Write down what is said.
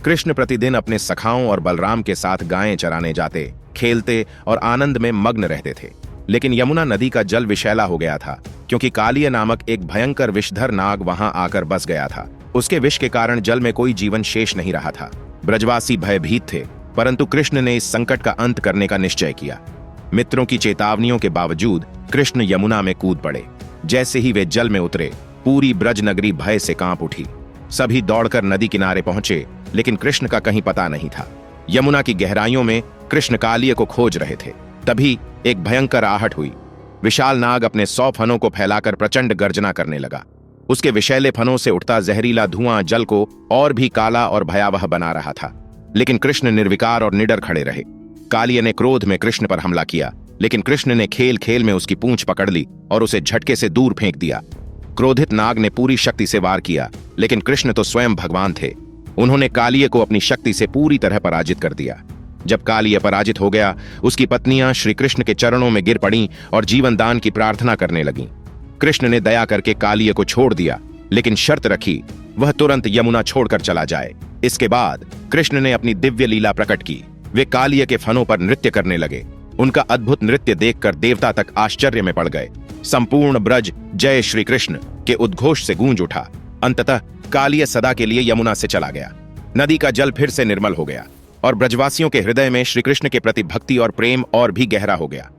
कृष्ण प्रतिदिन अपने सखाओं और बलराम के साथ गायें चराने जाते, खेलते और आनंद में मग्न रहते थे। लेकिन यमुना नदी का जल विषैला हो गया था, क्योंकि कालिय नामक एक भयंकर विषधर नाग वहां आकर बस गया था। उसके विष के कारण जल में कोई जीवन शेष नहीं रहा था। ब्रजवासी भयभीत थे, परंतु कृष्ण ने इस संकट का अंत करने का निश्चय किया। मित्रों की चेतावनियों के बावजूद कृष्ण यमुना में कूद पड़े। जैसे ही वे जल में उतरे, पूरी ब्रज नगरी भय से कांप उठी। सभी दौड़कर नदी किनारे पहुंचे, लेकिन कृष्ण का कहीं पता नहीं था। यमुना की गहराइयों में कृष्ण कालिय को खोज रहे थे। तभी एक भयंकर आहट हुई। विशाल नाग अपने 100 फनों को फैलाकर प्रचंड गर्जना करने लगा। उसके विषैले फनों से उठता जहरीला धुआं जल को और भी काला और भयावह बना रहा था। लेकिन कृष्ण निर्विकार और निडर खड़े रहे। कालिय ने क्रोध में कृष्ण पर हमला किया, लेकिन कृष्ण ने खेल खेल में उसकी पूंछ पकड़ ली और उसे झटके से दूर फेंक दिया। क्रोधित नाग ने पूरी शक्ति से वार किया, लेकिन कृष्ण तो स्वयं भगवान थे। उन्होंने कालिय को अपनी शक्ति से पूरी तरह पराजित कर दिया। जब कालिय पराजित हो गया, उसकी पत्नियां श्री कृष्ण के चरणों में गिर पड़ीं और जीवन दान की प्रार्थना करने लगीं। कृष्ण ने दया करके कालिय को छोड़ दिया, लेकिन शर्त रखी, वह तुरंत यमुना छोड़कर चला जाए। इसके बाद कृष्ण ने अपनी दिव्य लीला प्रकट की। वे कालिय के फनों पर नृत्य करने लगे। उनका अद्भुत नृत्य देखकर देवता तक आश्चर्य में पड़ गए। संपूर्ण ब्रज जय श्री कृष्ण के उद्घोष से गूंज उठा। अंततः कालिय सदा के लिए यमुना से चला गया। नदी का जल फिर से निर्मल हो गया और ब्रजवासियों के हृदय में श्री कृष्ण के प्रति भक्ति और प्रेम और भी गहरा हो गया।